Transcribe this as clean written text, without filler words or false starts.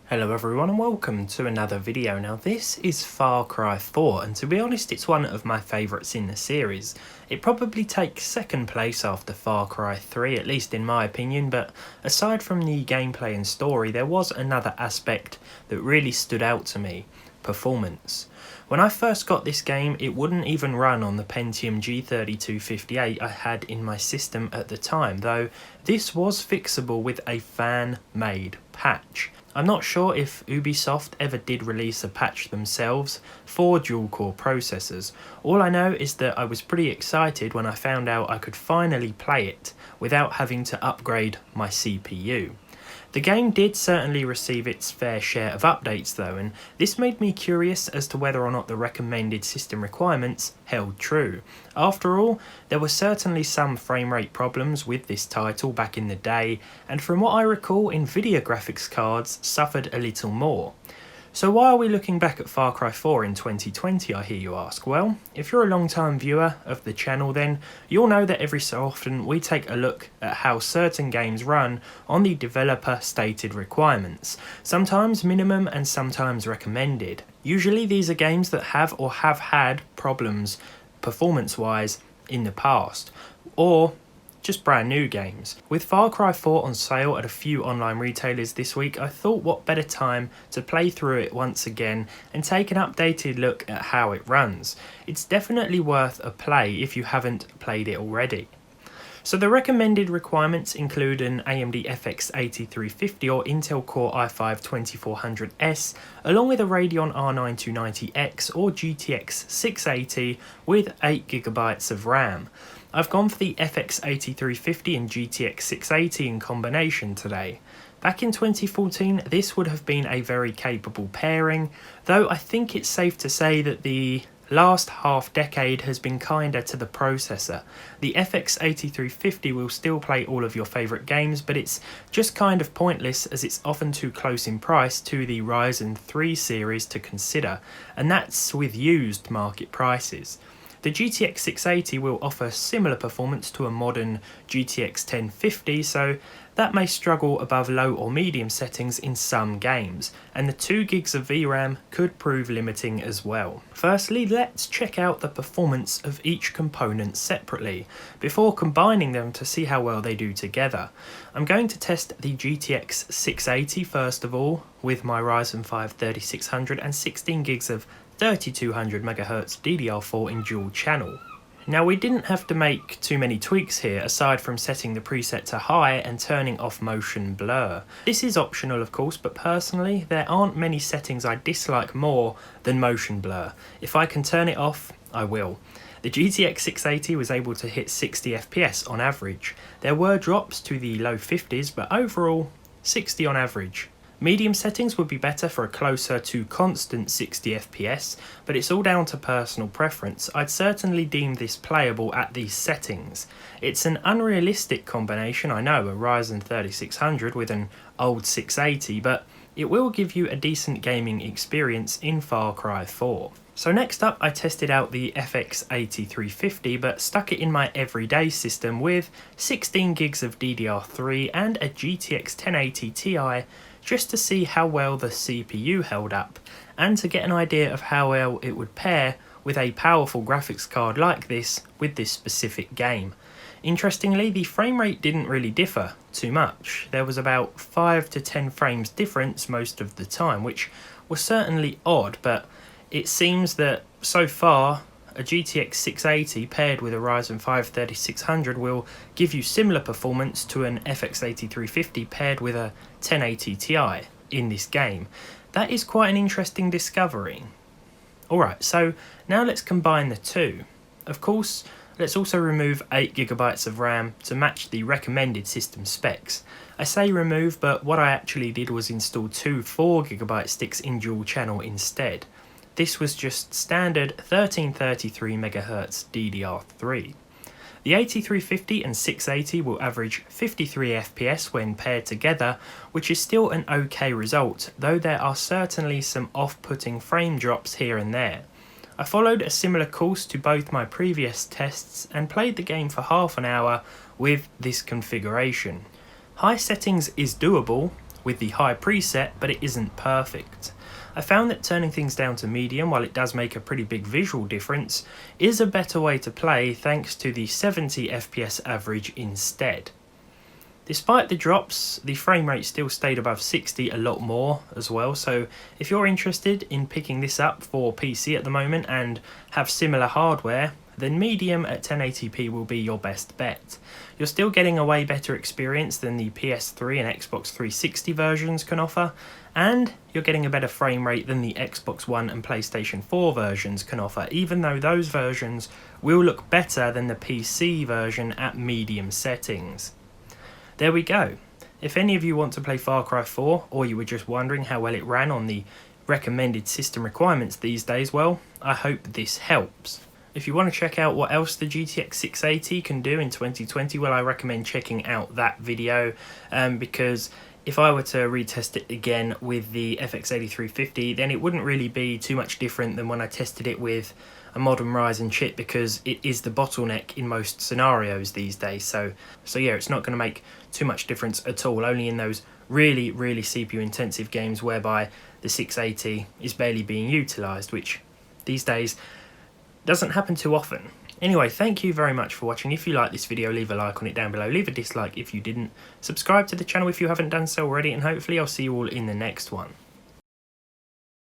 Hello everyone and welcome to another video. Now this is Far Cry 4 and to be honest it's one of my favourites in the series. It probably takes second place after Far Cry 3, at least in my opinion, but aside from the gameplay and story there was another aspect that really stood out to me: performance. When I first got this game it wouldn't even run on the Pentium G3258 I had in my system at the time, though this was fixable with a fan-made patch. I'm not sure if Ubisoft ever did release a patch themselves for dual-core processors. All I know is that I was pretty excited when I found out I could finally play it without having to upgrade my CPU. The game did certainly receive its fair share of updates though, and this made me curious as to whether or not the recommended system requirements held true. After all, there were certainly some frame rate problems with this title back in the day, and from what I recall, Nvidia graphics cards suffered a little more. So why are we looking back at Far Cry 4 in 2020, I hear you ask? Well, if you're a long-time viewer of the channel then you'll know that every so often we take a look at how certain games run on the developer stated requirements, sometimes minimum and sometimes recommended. Usually these are games that have or have had problems performance-wise in the past, or just brand new games. With Far Cry 4 on sale at a few online retailers this week, I thought what better time to play through it once again and take an updated look at how it runs. It's definitely worth a play if you haven't played it already. So the recommended requirements include an AMD FX 8350 or Intel Core i5-2400S, along with a Radeon R9 290X or GTX 680 with 8GB of RAM. I've gone for the FX 8350 and GTX 680 in combination today. Back in 2014 this would have been a very capable pairing, though I think it's safe to say that the last half decade has been kinder to the processor. The FX 8350 will still play all of your favourite games, but it's just kind of pointless as it's often too close in price to the Ryzen 3 series to consider, and that's with used market prices. The GTX 680 will offer similar performance to a modern GTX 1050, so that may struggle above low or medium settings in some games, and the 2GB of VRAM could prove limiting as well. Firstly, let's check out the performance of each component separately, before combining them to see how well they do together. I'm going to test the GTX 680 first of all, with my Ryzen 5 3600 and 16GB of 3200MHz DDR4 in dual channel. Now we didn't have to make too many tweaks here aside from setting the preset to high and turning off motion blur. This is optional of course, but personally there aren't many settings I dislike more than motion blur. If I can turn it off, I will. The GTX 680 was able to hit 60 FPS on average. There were drops to the low 50s, but overall 60 on average. Medium settings would be better for a closer to constant 60 FPS, but it's all down to personal preference. I'd certainly deem this playable at these settings. It's an unrealistic combination, I know, a Ryzen 3600 with an old 680, but it will give you a decent gaming experience in Far Cry 4. So next up I tested out the FX 8350 but stuck it in my everyday system with 16GB of DDR3 and a GTX 1080 Ti just to see how well the CPU held up and to get an idea of how well it would pair with a powerful graphics card like this with this specific game. Interestingly, the frame rate didn't really differ too much. There was about 5 to 10 frames difference most of the time, which was certainly odd, but it seems that so far a GTX 680 paired with a Ryzen 5 3600 will give you similar performance to an FX 8350 paired with a 1080 Ti in this game. That is quite an interesting discovery. Alright, so now let's combine the two. Of course, let's also remove 8GB of RAM to match the recommended system specs. I say remove, but what I actually did was install two 4GB sticks in dual channel instead. This was just standard 1333MHz DDR3. The 8350 and 680 will average 53 FPS when paired together, which is still an okay result, though there are certainly some off-putting frame drops here and there. I followed a similar course to both my previous tests and played the game for half an hour with this configuration. High settings is doable, with the high preset, but it isn't perfect. I found that turning things down to medium, while it does make a pretty big visual difference, is a better way to play thanks to the 70 FPS average instead. Despite the drops, the frame rate still stayed above 60 a lot more as well, so if you're interested in picking this up for PC at the moment and have similar hardware, then medium at 1080p will be your best bet. You're still getting a way better experience than the PS3 and Xbox 360 versions can offer, and you're getting a better frame rate than the Xbox One and PlayStation 4 versions can offer, even though those versions will look better than the PC version at medium settings. There we go. If any of you want to play Far Cry 4, or you were just wondering how well it ran on the recommended system requirements these days, well, I hope this helps. If you want to check out what else the GTX 680 can do in 2020, well, I recommend checking out that video, because if I were to retest it again with the FX 8350, then it wouldn't really be too much different than when I tested it with a modern Ryzen chip, because it is the bottleneck in most scenarios these days. So yeah, it's not going to make too much difference at all, only in those really CPU intensive games whereby the 680 is barely being utilised, which these days doesn't happen too often. Anyway, thank you very much for watching. If you like this video, leave a like on it down below, leave a dislike if you didn't, subscribe to the channel if you haven't done so already, and hopefully I'll see you all in the next one.